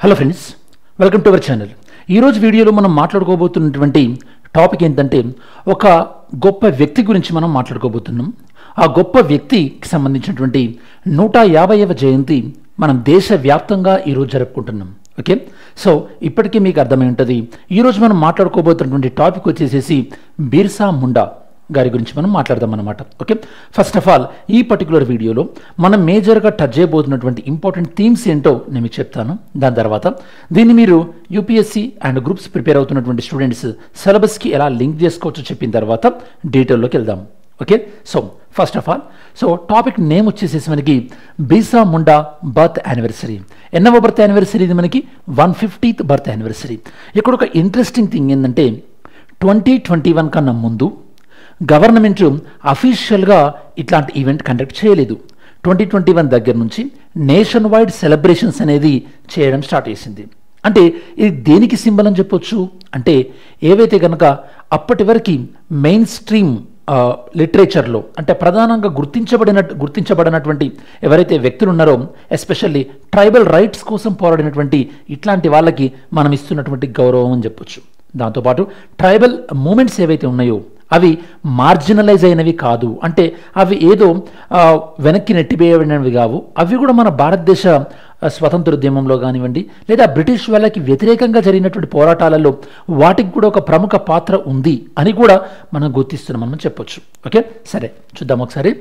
Hello friends, welcome to our channel. ఈరోజు వీడియోలో మనం మాట్లాడుకోబోతున్నటువంటి టాపిక్ ఏంటంటే ఒక గొప్ప వ్యక్తి గురించి మనం మాట్లాడుకోబోతున్నాం. ఆ గొప్ప వ్యక్తికి సంబంధించినటువంటి 150వ జయంతి మనం దేశవ్యాప్తంగా ఈరోజు జరుపుకుంటున్నాం. ఓకే, సో ఇప్పటికీ మీకు అర్థమై ఉంటుంది. ఈరోజు మనం మాట్లాడుకోబోతున్నటువంటి టాపిక్ వచ్చేసేసి బిర్సా ముండా గారి గురించి మనం మాట్లాడదాం అన్నమాట. ఓకే, ఫస్ట్ ఆఫ్ ఆల్ ఈ పర్టికులర్ వీడియోలో మనం మేజర్గా టచ్ చేయబోతున్నటువంటి ఇంపార్టెంట్ థీమ్స్ ఏంటో నేను మీకు చెప్తాను. దాని తర్వాత దీన్ని మీరు యూపీఎస్సీ అండ్ గ్రూప్స్ ప్రిపేర్ అవుతున్నటువంటి స్టూడెంట్స్ సిలబస్కి ఎలా లింక్ చేసుకోవచ్చో చెప్పిన తర్వాత డీటెయిల్లోకి వెళ్దాం. Okay, so first of all topic name వచ్చేసేసి మనకి బిర్సా ముండా బర్త్ యానివర్సరీ. ఎన్నవ బర్త్ యానివర్సరీ? ఇది మనకి 150th బర్త్ యానివర్సరీ. ఇక్కడ ఒక ఇంట్రెస్టింగ్ థింగ్ ఏంటంటే 2021 కన్నా ముందు గవర్నమెంట్ అఫీషియల్గా ఇట్లాంటి ఈవెంట్ కండక్ట్ చేయలేదు. 2021 దగ్గర నుంచి నేషన్ వైడ్ సెలబ్రేషన్స్ అనేది చేయడం స్టార్ట్ చేసింది. అంటే ఇది దేనికి సింబల్ అని చెప్పొచ్చు అంటే, ఏవైతే కనుక అప్పటి వరకు మెయిన్ స్ట్రీమ్ లిటరేచర్లో అంటే ప్రధానంగా గుర్తించబడినటువంటి ఎవరైతే వ్యక్తులు ఉన్నారో, ఎస్పెషల్లీ ట్రైబల్ రైట్స్ కోసం పోరాడినటువంటి ఇట్లాంటి వాళ్ళకి మనం ఇస్తున్నటువంటి గౌరవం అని చెప్పొచ్చు. దాంతోపాటు ట్రైబల్ మూమెంట్స్ ఏవైతే ఉన్నాయో అవి మార్జినలైజ్ అయినవి కాదు, అంటే అవి ఏదో వెనక్కి నెట్టివేయబడినవి కావు. అవి కూడా మన భారతదేశ స్వతంత్రోద్యమంలో కానివ్వండి, లేదా బ్రిటిష్ వాళ్ళకి వ్యతిరేకంగా జరిగినటువంటి పోరాటాలలో వాటికి కూడా ఒక ప్రముఖ పాత్ర ఉంది అని కూడా మనం గుర్తిస్తున్నామని చెప్పొచ్చు. ఓకే, సరే చూద్దాం ఒకసారి.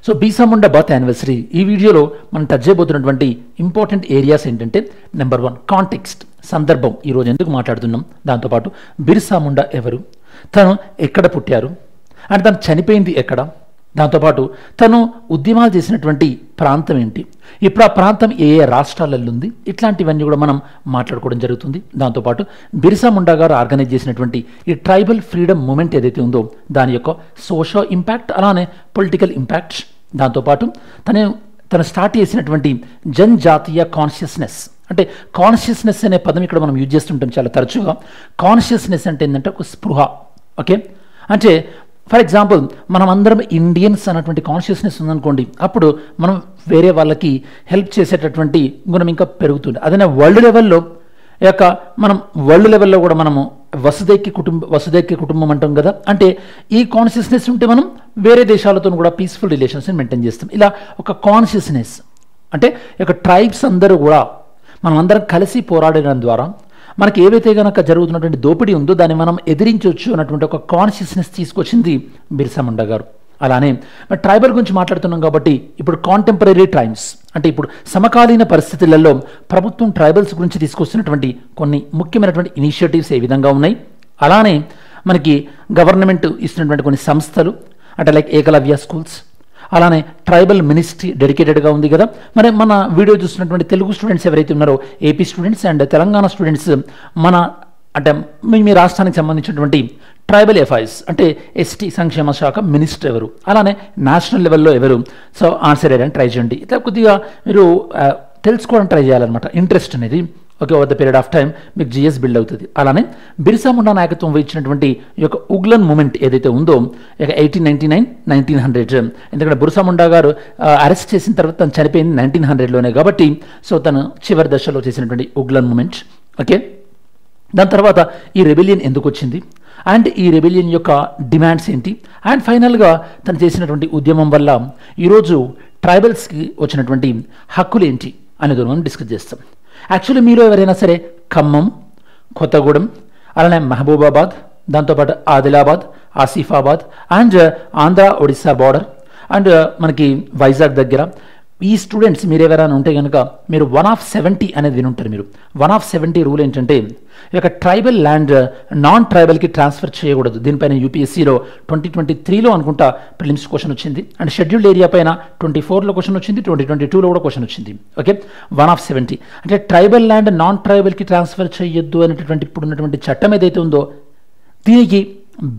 So Birsa Munda birth anniversary ఈ వీడియోలో మనం టచ్ చేయబోతున్నటువంటి ఇంపార్టెంట్ ఏరియాస్ ఏంటంటే, నెంబర్ 1 కాంటెక్స్ట్, సందర్భం, ఈరోజు ఎందుకు మాట్లాడుతున్నాం. దాంతోపాటు బిర్సా ముండా ఎవరు, తను ఎక్కడ పుట్టారు, అంటే తను చనిపోయింది ఎక్కడ, దాంతోపాటు తను ఉద్యమాలు చేసినటువంటి ప్రాంతం ఏంటి, ఇప్పుడు ఆ ప్రాంతం ఏ ఏ రాష్ట్రాలలో ఉంది, ఇట్లాంటివన్నీ కూడా మనం మాట్లాడుకోవడం జరుగుతుంది. దాంతోపాటు బిర్సా ముండా గారు ఆర్గనైజ్ చేసినటువంటి ఈ ట్రైబల్ ఫ్రీడమ్ మూమెంట్ ఏదైతే ఉందో దాని యొక్క సోషల్ ఇంపాక్ట్, అలానే పొలిటికల్ ఇంపాక్ట్, దాంతోపాటు తను స్టార్ట్ చేసినటువంటి జనజాతీయ కాన్షియస్నెస్. అంటే కాన్షియస్నెస్ అనే పదం ఇక్కడ మనం యూజ్ చేస్తుంటాం చాలా తరచుగా. కాన్షియస్నెస్ అంటే ఏంటంటే ఒక స్పృహ. ఓకే, అంటే ఫర్ ఎగ్జాంపుల్ మనం అందరం ఇండియన్స్ అన్నటువంటి కాన్షియస్నెస్ ఉందనుకోండి, అప్పుడు మనం వేరే వాళ్ళకి హెల్ప్ చేసేటటువంటి గుణం ఇంకా పెరుగుతుంది. అదే వరల్డ్ లెవెల్లో మనం వరల్డ్ లెవెల్లో కూడా మనము వసుదైక్య కుటుంబం అంటాం కదా, అంటే ఈ కాన్షియస్నెస్ ఉంటే మనం వేరే దేశాలతో కూడా పీస్ఫుల్ రిలేషన్స్ని మెయింటైన్ చేస్తాం. ఇలా ఒక కాన్షియస్నెస్ అంటే ఒక ట్రైబ్స్ అందరూ కూడా మనం అందరం కలిసి పోరాడడం ద్వారా మనకి ఏవైతే కనుక జరుగుతున్నటువంటి దోపిడీ ఉందో దాన్ని మనం ఎదిరించవచ్చు అన్నటువంటి ఒక కాన్షియస్నెస్ తీసుకొచ్చింది బిర్సా ముండా గారు. అలానే మరి ట్రైబల్ గురించి మాట్లాడుతున్నాం కాబట్టి ఇప్పుడు కాంటెంపరీ టైమ్స్ అంటే ఇప్పుడు సమకాలీన పరిస్థితులలో ప్రభుత్వం ట్రైబల్స్ గురించి తీసుకొస్తున్నటువంటి కొన్ని ముఖ్యమైనటువంటి ఇనిషియేటివ్స్ ఏ విధంగా ఉన్నాయి, అలానే మనకి గవర్నమెంట్ ఇస్తున్నటువంటి కొన్ని సంస్థలు అంటే లైక్ ఏకలవ్య స్కూల్స్, అలానే ట్రైబల్ మినిస్ట్రీ డెడికేటెడ్గా ఉంది కదా. మరి మన వీడియో చూస్తున్నటువంటి తెలుగు స్టూడెంట్స్ ఎవరైతే ఉన్నారో, AP students and Telangana students, మన అంటే మీ రాష్ట్రానికి సంబంధించినటువంటి ట్రైబల్ అఫైర్స్ అంటే ఎస్టీ సంక్షేమ శాఖ మినిస్టర్ ఎవరు, అలానే నేషనల్ లెవెల్లో ఎవరు, సో ఆన్సర్ చేయడానికి ట్రై చేయండి. ఇట్లా కొద్దిగా మీరు తెలుసుకోవడానికి ట్రై చేయాలన్నమాట. ఇంట్రెస్ట్ అనేది okay over the period of time మీకు జిఎస్ బిల్డ్ అవుతుంది. అలానే బిర్సా ముండా నాయకత్వం వహించినటువంటి ఈ యొక్క ఉగ్లన్ మూమెంట్ ఏదైతే ఉందో 1899, 1900, ఎందుకంటే బిర్సా ముండా గారు అరెస్ట్ చేసిన తర్వాత తను చనిపోయింది 1900లోనే కాబట్టి సో తను చివరి దశలో చేసినటువంటి ఉగ్లన్ మూమెంట్. ఓకే, దాని తర్వాత ఈ రెబెలియన్ ఎందుకు వచ్చింది అండ్ ఈ రెబెలియన్ యొక్క డిమాండ్స్ ఏంటి, అండ్ ఫైనల్గా తను చేసినటువంటి ఉద్యమం వల్ల ఈరోజు ట్రైబల్స్కి వచ్చినటువంటి హక్కులు ఏంటి అనేది మనం డిస్కస్ చేస్తాం. యాక్చువల్లీ మీలో ఎవరైనా సరే ఖమ్మం, కొత్తగూడెం, అలానే మహబూబాబాద్, దాంతోపాటు Adilabad, Asifabad and Andhra Odisha border and మనకి వైజాగ్ దగ్గర ఈ స్టూడెంట్స్ మీరు ఎవరైనా ఉంటే కనుక మీరు 1 of 70 అనేది వినుంటారు. మీరు 1 of 70 రూల్ ఏంటంటే ఈ యొక్క ట్రైబల్ ల్యాండ్ నాన్ ట్రైబల్కి ట్రాన్స్ఫర్ చేయకూడదు. దీనిపైన యూపీఎస్సీలో 2023లో అనుకుంటా ప్రిలిమ్స్ క్వశ్చన్ వచ్చింది, అండ్ షెడ్యూల్డ్ ఏరియా పైన 24లో క్వశ్చన్ వచ్చింది, 2022లో కూడా క్వశ్చన్ వచ్చింది. ఓకే, 1 of 70 అంటే ట్రైబల్ ల్యాండ్ నాన్ ట్రైబల్కి ట్రాన్స్ఫర్ చేయొద్దు అనేటటువంటి ఇప్పుడు ఉన్నటువంటి చట్టం ఏదైతే ఉందో దీనికి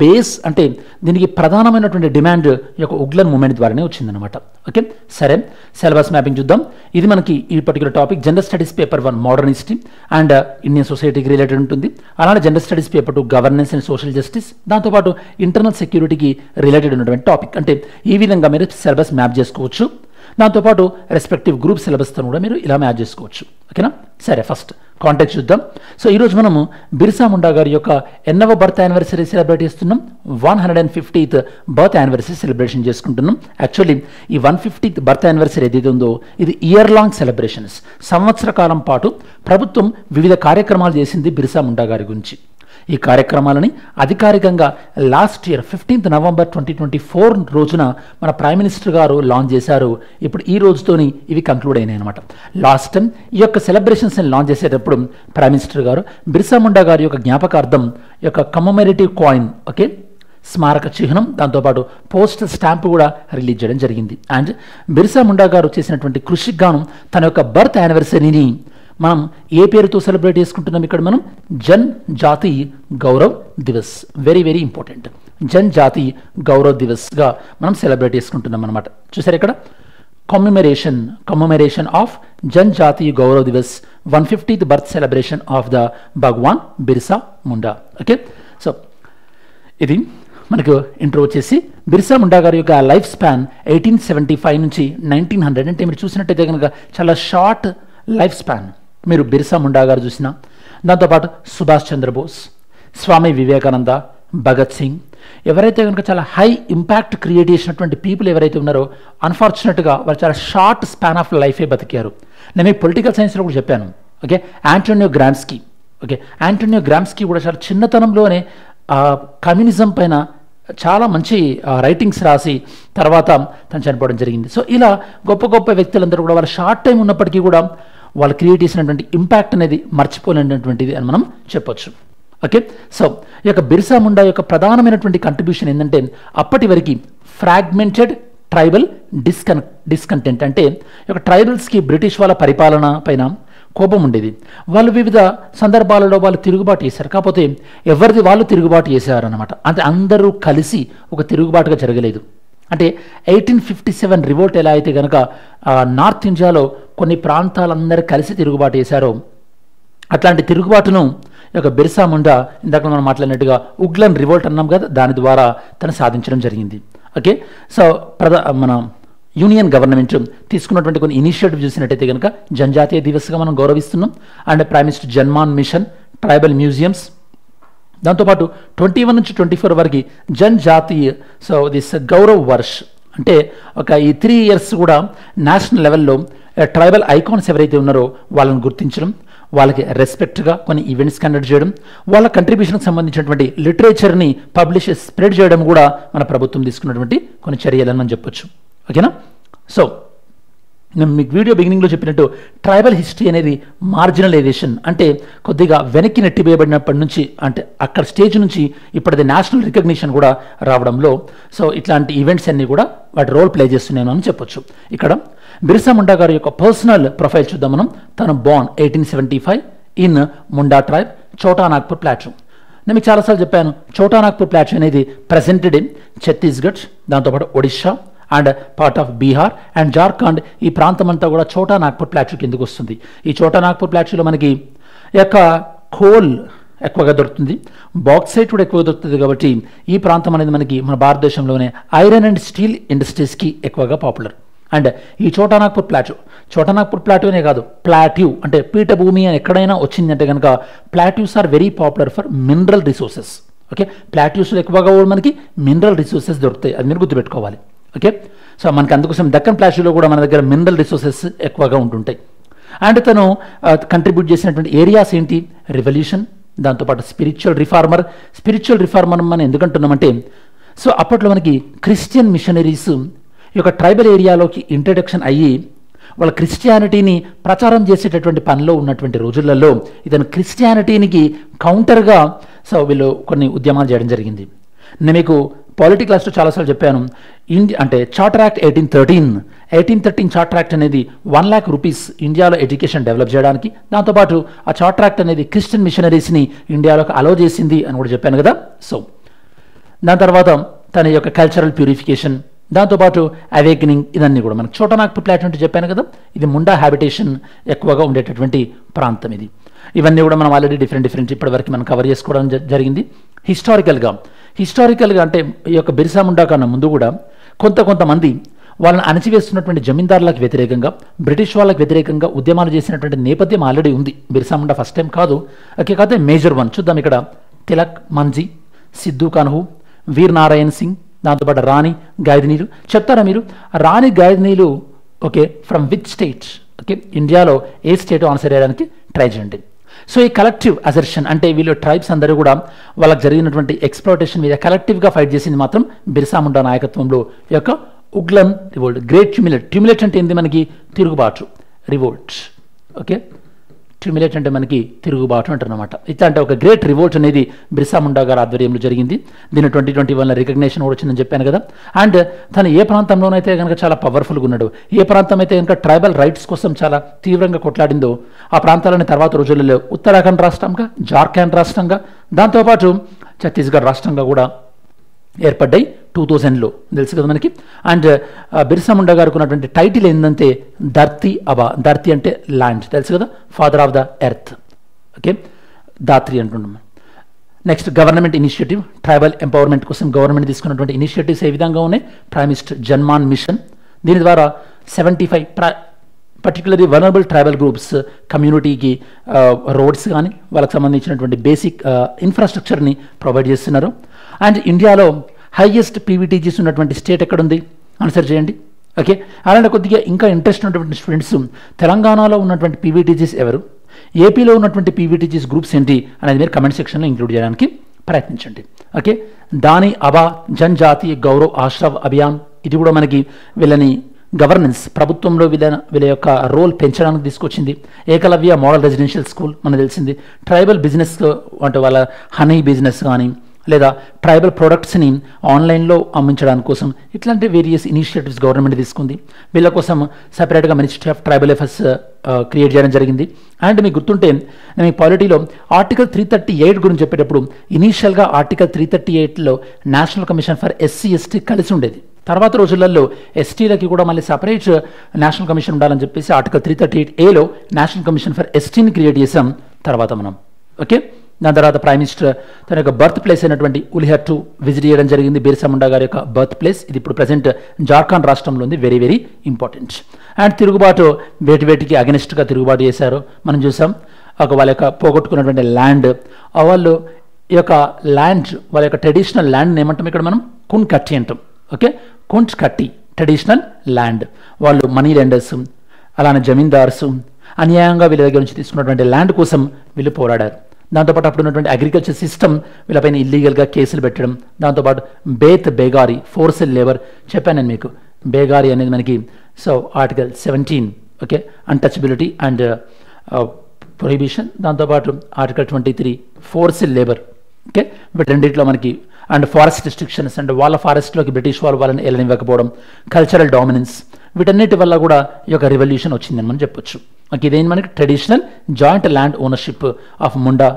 బేస్ అంటే దీనికి ప్రధానమైనటువంటి డిమాండ్ ఈ యొక్క ఉగ్లన్ మూమెంట్ ద్వారానే వచ్చిందనమాట. ఓకే, సరే సిలబస్ మ్యాపింగ్ చూద్దాం. ఇది మనకి ఈ particular topic general studies paper 1 modern history and Indian సొసైటీకి రిలేటెడ్ ఉంటుంది. అలానే general studies paper 2 governance and social justice, దాంతోపాటు ఇంటర్నల్ సెక్యూరిటీకి రిలేటెడ్ ఉన్నటువంటి టాపిక్. అంటే ఈ విధంగా మీరు సిలబస్ మ్యాప్ చేసుకోవచ్చు. దాంతోపాటు రెస్పెక్టివ్ గ్రూప్ సిలబస్తో కూడా మీరు ఇలా మ్యాచ్ చేసుకోవచ్చు. ఓకేనా? సరే, ఫస్ట్ కాంటాక్ట్ చూద్దాం. సో ఈరోజు మనము బిర్సా ముండా గారి యొక్క ఎన్నవ బర్త్ యానివర్సరీ సెలబ్రేట్ చేస్తున్నాం. 150th బర్త్ యానివర్సరీ సెలబ్రేషన్ చేసుకుంటున్నాం. యాక్చువల్లీ ఈ 150th బర్త్ యానివర్సరీ ఏదైతే ఉందో ఇది ఇయర్ లాంగ్ సెలబ్రేషన్స్, సంవత్సర కాలం పాటు ప్రభుత్వం వివిధ కార్యక్రమాలు చేసింది బిర్సా ముండా గారి గురించి. ఈ కార్యక్రమాలని అధికారికంగా లాస్ట్ ఇయర్ 15th November 2024 రోజున మన ప్రైమ్ మినిస్టర్ గారు లాంచ్ చేశారు. ఇప్పుడు ఈ రోజుతోని ఇవి కంక్లూడ్ అయినాయి అనమాట. లాస్ట్ టైం ఈ యొక్క సెలబ్రేషన్స్ని లాంచ్ చేసేటప్పుడు ప్రైమ్ మినిస్టర్ గారు బిర్సా ముండా గారి యొక్క జ్ఞాపకార్థం ఈ యొక్క కమమరేటివ్ కాయిన్, ఓకే, స్మారక చిహ్నం, దాంతోపాటు పోస్టల్ స్టాంపు కూడా రిలీజ్ చేయడం జరిగింది. అండ్ బిర్సా ముండా గారు చేసినటువంటి కృషికి గాను తన యొక్క బర్త్ యానివర్సరీని మనం ఏ పేరుతో సెలబ్రేట్ చేసుకుంటున్నాం? ఇక్కడ మనం Jan Jati Gaurav Divas, very very important, Jan Jati Gaurav దివస్గా మనం సెలబ్రేట్ చేసుకుంటున్నాం అనమాట. చూసారు ఇక్కడ కమ్మెమరేషన్ of Jan Jati Gaurav Divas 150th birth celebration of the Bhagwan Birsa Munda. Okay, so ఇది మనకు ఇంట్రో వచ్చేసి బిర్సా ముండా గారి యొక్క లైఫ్ స్పాన్ 1875 నుంచి 1900. అంటే మీరు చూసినట్టయితే కనుక చాలా షార్ట్ లైఫ్ స్పాన్. మీరు బిర్సా ముండా గారు చూసిన, దాంతోపాటు సుభాష్ చంద్రబోస్, స్వామి వివేకానంద, భగత్ సింగ్, ఎవరైతే కనుక చాలా హై ఇంపాక్ట్ క్రియేట్ చేసినటువంటి పీపుల్ ఎవరైతే ఉన్నారో అన్ఫార్చునేట్గా వారు చాలా షార్ట్ స్పాన్ ఆఫ్ లైఫే బతికారు. నేను మీకు పొలిటికల్ సైన్స్లో కూడా చెప్పాను. ఓకే, యాంటోనియో గ్రామ్స్కీ కూడా చాలా చిన్నతనంలోనే కమ్యూనిజం పైన చాలా మంచి రైటింగ్స్ రాసి తర్వాత తను చనిపోవడం జరిగింది. సో ఇలా గొప్ప గొప్ప వ్యక్తులందరూ కూడా వాళ్ళ షార్ట్ టైం ఉన్నప్పటికీ కూడా వాళ్ళు క్రియేట్ చేసినటువంటి ఇంపాక్ట్ అనేది మర్చిపోలేనటువంటిది అని మనం చెప్పొచ్చు. ఓకే, సో ఈ యొక్క బిర్సా ముండా యొక్క ప్రధానమైనటువంటి కంట్రిబ్యూషన్ ఏంటంటే అప్పటి వరకు ఫ్రాగ్మెంటెడ్ ట్రైబల్ డిస్కంటెంట్, అంటే ఈ యొక్క ట్రైబల్స్కి బ్రిటిష్ వాళ్ళ పరిపాలన పైన కోపం ఉండేది. వాళ్ళు వివిధ సందర్భాలలో వాళ్ళు తిరుగుబాటు చేశారు, కాకపోతే ఎవరిది వాళ్ళు తిరుగుబాటు చేశారనమాట. అంటే అందరూ కలిసి ఒక తిరుగుబాటుగా జరగలేదు. అంటే 1857 రివోల్ట్ ఎలా అయితే కనుక నార్త్ ఇండియాలో కొన్ని ప్రాంతాలందరూ కలిసి తిరుగుబాటు చేశారో అట్లాంటి తిరుగుబాటును ఈ యొక్క బిర్సా ముండా ఇందాక మనం మాట్లాడినట్టుగా ఉగ్లన్ రివోల్ట్ అన్నాం కదా, దాని ద్వారా తను సాధించడం జరిగింది. ఓకే, సో మన యూనియన్ గవర్నమెంట్ తీసుకున్నటువంటి కొన్ని ఇనిషియేటివ్ చూసినట్టయితే కనుక జనజాతీయ దివస్గా మనం గౌరవిస్తున్నాం. And prime minister Janman mission, tribal museums, దాంతోపాటు 21 నుంచి 24 వరకు జన్ జాతీయ, సో దిస్ గౌరవ్ వర్ష్, అంటే ఒక ఈ 3 years కూడా నేషనల్ లెవెల్లో ట్రైబల్ ఐకాన్స్ ఎవరైతే ఉన్నారో వాళ్ళని గుర్తించడం, వాళ్ళకి రెస్పెక్ట్గా కొన్ని ఈవెంట్స్ కండక్ట్ చేయడం, వాళ్ళ కంట్రిబ్యూషన్కి సంబంధించినటువంటి లిటరేచర్ని స్ప్రెడ్ చేయడం కూడా మన ప్రభుత్వం తీసుకున్నటువంటి కొన్ని చర్యలని మనం చెప్పొచ్చు. ఓకేనా? సో నేను మీకు వీడియో బిగినింగ్లో చెప్పినట్టు ట్రైబల్ హిస్టరీ అనేది మార్జినలైజేషన్, అంటే కొద్దిగా వెనక్కి నెట్టివేయబడినప్పటి నుంచి, అంటే అక్కడ స్టేజ్ నుంచి ఇప్పటిది నేషనల్ రికగ్నిషన్ కూడా రావడంలో సో ఇట్లాంటి ఈవెంట్స్ అన్నీ కూడా వాటి రోల్ ప్లే చేస్తున్నాను అని చెప్పొచ్చు. ఇక్కడ బిర్సా ముండా గారి యొక్క పర్సనల్ ప్రొఫైల్ చూద్దాం మనం. తను born 1875 ఇన్ ముండా ట్రైబ్, చోటా నాగ్పూర్ ప్లాటూ. నేను మీకు చాలాసార్లు చెప్పాను, చోటా నాగ్పూర్ ప్లాటూ అనేది ప్రెసెంటెడ్ ఇన్ ఛత్తీస్గఢ్, దాంతోపాటు Odisha and part of Bihar and Jharkhand. ఈ ప్రాంతం అంతా కూడా చోటా నాగ్పూర్ ప్లాటూ కిందకు వస్తుంది. ఈ చోటా నాగ్పూర్ ప్లాటూలో మనకి యొక్క కోల్ ఎక్కువగా దొరుకుతుంది, బాక్సైట్ కూడా ఎక్కువగా దొరుకుతుంది. కాబట్టి ఈ ప్రాంతం అనేది మనకి మన భారతదేశంలోనే ఐరన్ అండ్ స్టీల్ ఇండస్ట్రీస్కి ఎక్కువగా పాపులర్. అండ్ ఈ చోటా నాగ్పూర్ ప్లాటూనే కాదు, ప్లాట్యూ అంటే పీఠభూమి అని ఎక్కడైనా వచ్చిందంటే కనుక plateaus are very popular for mineral resources. Okay, ప్లాట్యూస్లో ఎక్కువగా మనకి మినరల్ రిసోర్సెస్ దొరుకుతాయి, అది మీరు గుర్తుపెట్టుకోవాలి. ఓకే, సో మనకి అందుకోసం దక్కన్ ప్లాట్యూలో కూడా మన దగ్గర మినరల్ రిసోర్సెస్ ఎక్కువగా ఉంటుంటాయి. అండ్ తను కంట్రిబ్యూట్ చేసినటువంటి ఏరియాస్ ఏంటి? రెవల్యూషన్, దాంతోపాటు స్పిరిచువల్ రిఫార్మర్ మనం ఎందుకంటున్నామంటే సో అప్పట్లో మనకి క్రిస్టియన్ మిషనరీస్ ఈ యొక్క ట్రైబల్ ఏరియాలోకి ఇంట్రడక్షన్ అయ్యి వాళ్ళ క్రిస్టియానిటీని ప్రచారం చేసేటటువంటి పనిలో ఉన్నటువంటి రోజులలో ఇతను క్రిస్టియానిటీకి కౌంటర్గా సో వీళ్ళు కొన్ని ఉద్యమాలు చేయడం జరిగింది. నేను మీకు పాలిటీ క్లాస్లో చాలాసార్లు చెప్పాను. అంటే చార్టర్ యాక్ట్ 1813 చార్టర్ యాక్ట్ అనేది 1 lakh రూపీస్ ఇండియాలో ఎడ్యుకేషన్ డెవలప్ చేయడానికి, దాంతోపాటు ఆ చార్టర్ యాక్ట్ అనేది క్రిస్టియన్ మిషనరీస్ని ఇండియాలోకి అలౌ చేసింది అని కూడా చెప్పాను కదా. సో దాని తర్వాత తన యొక్క కల్చరల్ ప్యూరిఫికేషన్, దాంతోపాటు అవేకనింగ్, ఇదన్నీ కూడా మనకు చోటా నాగ్పూర్ ప్లాటూ అంటే చెప్పాను కదా, ఇది ముండా హ్యాబిటేషన్ ఎక్కువగా ఉండేటటువంటి ప్రాంతం ఇది. ఇవన్నీ కూడా మనం ఆల్రెడీ డిఫరెంట్ ఇప్పటివరకు మనం కవర్ చేసుకోవడం జరిగింది. హిస్టారికల్గా అంటే ఈ యొక్క బిర్సా ముండా కన్నా ముందు కూడా కొంతమంది వాళ్ళని అణచివేస్తున్నటువంటి జమీందారులకు వ్యతిరేకంగా బ్రిటిష్ వాళ్ళకి వ్యతిరేకంగా ఉద్యమాలు చేసినటువంటి నేపథ్యం ఆల్రెడీ ఉంది. బిర్సా ముండా ఫస్ట్ టైం కాదు. ఓకే, కాకపోతే మేజర్ వన్ చూద్దాం. ఇక్కడ తిలక్, మంజీ, సిద్ధు కన్హు, వీర్ నారాయణ్ సింగ్, దాంతోపాటు రాణి గాయదినీలు. చెప్తారా మీరు Rani Gaidinliu okay from which state? Okay, ఇండియాలో ఏ స్టేట్ ఆన్సర్ చేయడానికి ట్రై చేయండి. సో ఈ కలెక్టివ్ అసర్షన్ అంటే వీళ్ళు ట్రైబ్స్ అందరూ కూడా వాళ్ళకి జరిగినటువంటి ఎక్స్ప్లోటేషన్ మీద కలెక్టివ్గా ఫైట్ చేసింది మాత్రం బిర్సా ముండా నాయకత్వంలో ఈ యొక్క ఉగ్లన్ రివోల్ట్. గ్రేట్ ట్యూమిలేట్ అంటే ఏంది? మనకి తిరుగుబాటు, రివోల్ట్. ఓకే, ట్యూమిలేట్ అంటే మనకి తిరుగుబాటు అంటారనమాట. ఇట్లా అంటే ఒక గ్రేట్ రివోల్ట్ అనేది బిర్సా ముండా గారి ఆధ్వర్యంలో జరిగింది. దీని 2021 రికగ్నేషన్ కూడా వచ్చిందని చెప్పాను కదా. అండ్ తను ఏ ప్రాంతంలోనైతే కనుక చాలా పవర్ఫుల్గా ఉన్నాడు, ఏ ప్రాంతం అయితే కనుక ట్రైబల్ రైట్స్ కోసం చాలా తీవ్రంగా కొట్లాడిందో ఆ ప్రాంతాలని తర్వాత రోజులలో ఉత్తరాఖండ్ రాష్ట్రంగా, జార్ఖండ్ రాష్ట్రంగా, దాంతోపాటు ఛత్తీస్గఢ్ రాష్ట్రంగా కూడా ఏర్పడ్డాయి 2000లో, తెలుసు కదా మనకి. అండ్ బిర్సా ముండా గారికి ఉన్నటువంటి టైటిల్ ఏంటంటే ధర్తీ అబా. ధర్తీ అంటే ల్యాండ్, తెలుసు కదా, father of the earth. Okay, దాత్రి అంటున్నాం. Next government initiative, tribal empowerment కోసం గవర్నమెంట్ తీసుకున్నటువంటి ఇనిషియేటివ్స్ ఏ విధంగా ఉన్నాయి? ప్రైమ్ మినిస్టర్ జన్మాన్ మిషన్, దీని ద్వారా 75 పర్టికులర్లీ వనరబుల్ ట్రైబల్ గ్రూప్స్ కమ్యూనిటీకి రోడ్స్ కానీ వాళ్ళకి సంబంధించినటువంటి బేసిక్ ఇన్ఫ్రాస్ట్రక్చర్ని ప్రొవైడ్ చేస్తున్నారు. అండ్ ఇండియాలో హైయెస్ట్ పీవీటీజీస్ ఉన్నటువంటి స్టేట్ ఎక్కడుంది? ఆన్సర్ చేయండి. ఓకే, అలాంటి కొద్దిగా ఇంకా ఇంట్రెస్ట్ ఉన్నటువంటి స్టూడెంట్స్ తెలంగాణలో ఉన్నటువంటి పీవీటీజీస్ ఎవరు, ఏపీలో ఉన్నటువంటి పీవీటీజీస్ గ్రూప్స్ ఏంటి అనేది మీరు కమెంట్ సెక్షన్లో ఇంక్లూడ్ చేయడానికి ప్రయత్నించండి. ఓకే, దాని అబా జనజాతీయ గౌరవ్ ఆశ్రవ్ అభియాన్, ఇది కూడా మనకి వీళ్ళని గవర్నెన్స్ ప్రభుత్వంలో వీళ్ళ యొక్క రోల్ పెంచడానికి తీసుకొచ్చింది. ఏకలవ్య మోడల్ రెసిడెన్షియల్ స్కూల్ మనకు తెలిసింది. ట్రైబల్ బిజినెస్ అంటే వాళ్ళ హనీ బిజినెస్ కానీ లేదా ట్రైబల్ ప్రొడక్ట్స్ని ఆన్లైన్లో అమ్మించడానికి కోసం ఇట్లాంటి వేరియస్ ఇనిషియేటివ్స్ గవర్నమెంట్ తీసుకుంది. వీళ్ళ కోసం సపరేట్గా ministry of tribal affairs create చేయడం జరిగింది. అండ్ మీకు గుర్తుంటే నేను ఈ పాలిటీలో ఆర్టికల్ 338 గురించి చెప్పేటప్పుడు ఇనీషియల్గా ఆర్టికల్ 338లో national commission for SC ST కలిసి ఉండేది. తర్వాత రోజులలో ఎస్టీలకి కూడా మళ్ళీ సపరేట్ నేషనల్ కమిషన్ ఉండాలని చెప్పేసి ఆర్టికల్ 338ఏలో నేషనల్ కమిషన్ ఫర్ ఎస్టీని క్రియేట్ చేసాం తర్వాత మనం. ఓకే, దాని తర్వాత ప్రైమ్ మినిస్టర్ తన యొక్క బర్త్ ప్లేస్ అయినటువంటి ఉలిహట్టు విజిట్ చేయడం జరిగింది. బిర్సా ముండా గారి యొక్క బర్త్ ప్లేస్ ఇది ఇప్పుడు ప్రజెంట్ జార్ఖండ్ రాష్ట్రంలో ఉంది. Very very important. అండ్ తిరుగుబాటు వేటికి అగెనిస్ట్గా తిరుగుబాటు చేశారు మనం చూసాం. వాళ్ళ యొక్క పోగొట్టుకున్నటువంటి ల్యాండ్, వాళ్ళు ఈ యొక్క ల్యాండ్ వాళ్ళ యొక్క ట్రెడిషనల్ ల్యాండ్ని ఏమంటాం ఇక్కడ మనం? కున్ కట్టి అంటాం. ఓకే, కుంట్ కట్టి ట్రెడిషనల్ ల్యాండ్. వాళ్ళు మనీ లెండర్స్ అలానే జమీందార్స్ అన్యాయంగా వీళ్ళ దగ్గర నుంచి తీసుకున్నటువంటి ల్యాండ్ కోసం వీళ్ళు పోరాడారు. దాంతోపాటు అప్పుడు ఉన్నటువంటి అగ్రికల్చర్ సిస్టమ్ వీళ్ళపైన ఇల్లీగల్గా కేసులు పెట్టడం, దాంతోపాటు బేగారీ ఫోర్సల్ లేబర్ చెప్పాను నేను మీకు. బేగారీ అనేది మనకి so article 17 okay untouchability and prohibition, దాంతోపాటు ఆర్టికల్ 23 ఫోర్సల్ లేబర్. ఓకే, వీటి రెండింటిలో మనకి అండ్ ఫారెస్ట్ రిస్ట్రిక్షన్స్ అంటే వాళ్ళ ఫారెస్ట్లోకి బ్రిటిష్ వాళ్ళని వెళ్ళనివ్వకపోవడం, కల్చరల్ డామినెన్స్, వీటన్నిటి వల్ల కూడా ఈ యొక్క రెవల్యూషన్ వచ్చిందని మనం చెప్పొచ్చు. ఓకే, ఇదేంటి మనకి traditional joint land ownership of Munda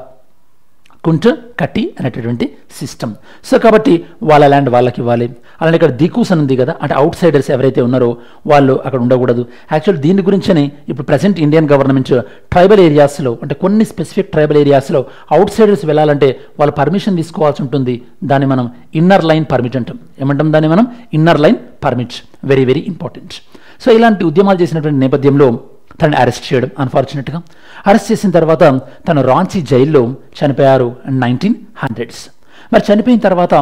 Khuntkatti అనేటటువంటి సిస్టమ్. సో కాబట్టి వాళ్ళ ల్యాండ్ వాళ్ళకి ఇవ్వాలి. అలానే ఇక్కడ దికూస్ అని ఉంది కదా, అంటే అవుట్ సైడర్స్ ఎవరైతే ఉన్నారో వాళ్ళు అక్కడ ఉండకూడదు. యాక్చువల్ దీని గురించని ఇప్పుడు ప్రజెంట్ ఇండియన్ గవర్నమెంట్ ట్రైబల్ ఏరియాస్లో అంటే కొన్ని స్పెసిఫిక్ ట్రైబల్ ఏరియాస్లో అవుట్ సైడర్స్ వెళ్ళాలంటే వాళ్ళు పర్మిషన్ తీసుకోవాల్సి ఉంటుంది. దాన్ని మనం ఇన్నర్ లైన్ పర్మిట్ అంటాం. ఏమంటాం దాన్ని మనం? Inner line permit. Very very important. So ఇలాంటి ఉద్యమాలు చేసినటువంటి నేపథ్యంలో తనని అరెస్ట్ చేయడం, అన్ఫార్చునేట్గా అరెస్ట్ చేసిన తర్వాత తను రాంచీ జైల్లో చనిపోయారు 1900s. మరి చనిపోయిన తర్వాత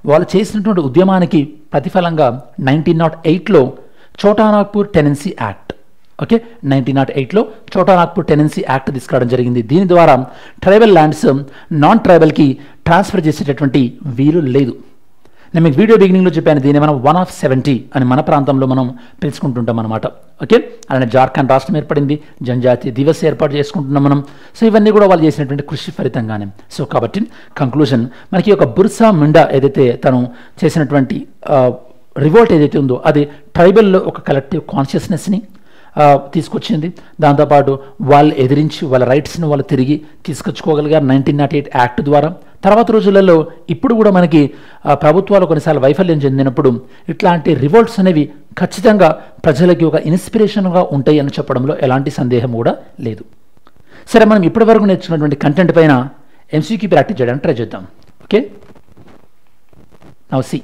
వాళ్ళు చేసినటువంటి ఉద్యమానికి ప్రతిఫలంగా 1908లో చోటానాగ్పూర్ టెనెన్సీ యాక్ట్, ఓకే 1908లో చోటానాగ్పూర్ టెనెన్సీ యాక్ట్ తీసుకురావడం జరిగింది. దీని ద్వారా ట్రైబల్ ల్యాండ్స్ నాన్ ట్రైబల్కి ట్రాన్స్ఫర్ చేసేటటువంటి వీలు లేదు. నేను మీకు వీడియో బిగినింగ్లో చెప్పాను, దీన్ని మనం 1 of 70 అని మన ప్రాంతంలో మనం పిలుచుకుంటుంటాం అనమాట. ఓకే, అలానే జార్ఖండ్ రాష్ట్రం ఏర్పడింది, జనజాతీయ దివస్ ఏర్పాటు చేసుకుంటున్నాం మనం. సో ఇవన్నీ కూడా వాళ్ళు చేసినటువంటి కృషి ఫలితంగానే. సో కాబట్టి కంక్లూజన్ మనకి ఒక బిర్సా ముండా ఏదైతే తను చేసినటువంటి రివోల్ట్ ఏదైతే ఉందో అది ట్రైబల్లో ఒక కలెక్టివ్ కాన్షియస్నెస్ని తీసుకొచ్చింది. దాంతోపాటు వాళ్ళు ఎదిరించి వాళ్ళ రైట్స్ని వాళ్ళు తిరిగి తీసుకొచ్చుకోగలిగారు 1908 యాక్ట్ ద్వారా. తర్వాత రోజులలో ఇప్పుడు కూడా మనకి ప్రభుత్వాలు కొన్నిసార్లు వైఫల్యం చెందినప్పుడు ఇట్లాంటి రివోల్ట్స్ అనేవి ఖచ్చితంగా ప్రజలకి ఒక ఇన్స్పిరేషన్గా ఉంటాయి అని చెప్పడంలో ఎలాంటి సందేహం కూడా లేదు. సరే, మనం ఇప్పటి వరకు నేర్చుకున్నటువంటి కంటెంట్ పైన ఎంసీక్యూ ప్రాక్టీస్ చేయడానికి ట్రై చేద్దాం. Okay, now see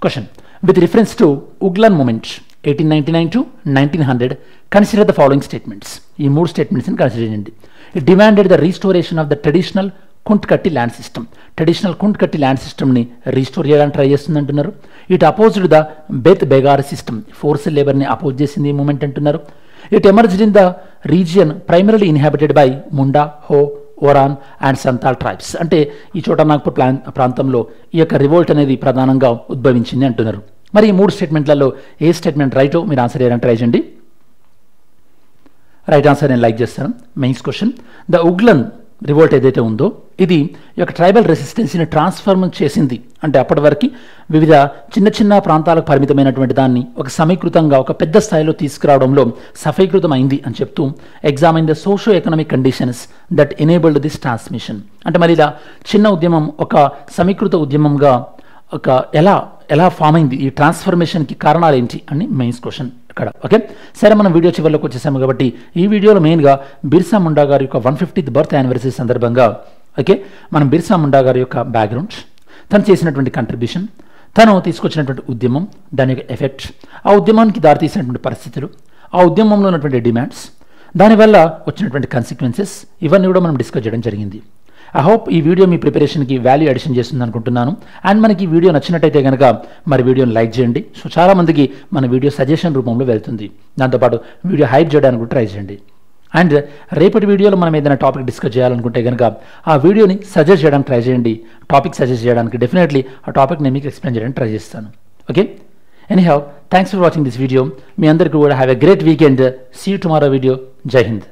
question. with reference to Uglan movement 1899 to 1900, consider the following statements. ఈ మూడు స్టేట్మెంట్స్ని కన్సిడర్ చేయండి. It demanded the restoration of the traditional Khuntkatti land system. Traditional Khuntkatti land సిస్టమ్ని రీస్టోర్ చేయడానికి try చేస్తుంది అంటున్నారు. It opposed the Beth Begar system. Force లేబర్ని oppose చేసింది ఈ మూమెంట్ అంటున్నారు. It emerged in the region primarily inhabited by Munda, Ho, Oraon and Santal tribes. అంటే ఈ చోట నాగ్పూర్ ప్రాంతంలో ఈ యొక్క రివోల్ట్ అనేది ప్రధానంగా ఉద్భవించింది అంటున్నారు. మరి ఈ మూడు స్టేట్మెంట్లలో ఏ స్టేట్మెంట్ రైటో మీరు ఆన్సర్ చేయడానికి ట్రై చేయండి. రైట్ ఆన్సర్ నేను లైక్ చేస్తాను. మెయిన్స్ క్వశ్చన్, ద ఉగ్లన్ రివోల్ట్ ఏదైతే ఉందో ఇది ఈ యొక్క ట్రైబల్ రెసిస్టెన్సీని ట్రాన్స్ఫార్మ్ చేసింది. అంటే అప్పటి వరకు వివిధ చిన్న చిన్న ప్రాంతాలకు పరిమితమైనటువంటి దాన్ని ఒక సమీకృతంగా ఒక పెద్ద స్థాయిలో తీసుకురావడంలో సఫలీకృతం అయింది అని చెప్తూ examine the socio economic conditions that enabled this transmission. అంటే మరి ఇలా చిన్న ఉద్యమం ఒక సమీకృత ఉద్యమంగా ఒక ఎలా ఫామ్ అయింది, ఈ ట్రాన్స్ఫర్మేషన్కి కారణాలు ఏంటి అని మెయిన్స్ క్వశ్చన్ ఇక్కడ. ఓకే, సరే మనం వీడియో చివరిలోకి వచ్చేసాము కాబట్టి ఈ వీడియోలో మెయిన్గా బిర్సా ముండా గారి యొక్క 150th బర్త్ యానివర్సరీ సందర్భంగా ఓకే మనం బిర్సా ముండా గారి యొక్క బ్యాక్గ్రౌండ్, తను చేసినటువంటి కంట్రిబ్యూషన్, తను తీసుకొచ్చినటువంటి ఉద్యమం, దాని యొక్క ఎఫెక్ట్, ఆ ఉద్యమానికి దారితీసినటువంటి పరిస్థితులు, ఆ ఉద్యమంలో ఉన్నటువంటి డిమాండ్స్, దానివల్ల వచ్చినటువంటి కాన్సిక్వెన్సెస్, ఇవన్నీ కూడా మనం డిస్కస్ చేయడం జరిగింది. ఐ హోప్ ఈ వీడియో మీ ప్రిపరేషన్కి వాల్యూ అడిషన్ చేస్తుంది అనుకుంటున్నాను. అండ్ మనకి ఈ వీడియో నచ్చినట్టయితే కనుక మరి వీడియోని లైక్ చేయండి. సో చాలామందికి మన వీడియో సజెషన్ రూపంలో వెళ్తుంది. దాంతోపాటు వీడియో హైప్ చేయడానికి కూడా ట్రై చేయండి. అండ్ రేపటి వీడియోలో మనం ఏదైనా టాపిక్ డిస్కస్ చేయాలనుకుంటే కనుక ఆ వీడియోని సజెస్ట్ చేయడానికి ట్రై చేయండి. టాపిక్ సజెస్ట్ చేయడానికి డెఫినెట్లీ ఆ టాపిక్ నేను మీకు ఎక్స్ప్లెయిన్ చేయడానికి ట్రై చేస్తాను. Okay, anyhow thanks for watching this video. మీ అందరికీ కూడా have a great weekend. See you tomorrow video. Jai Hind.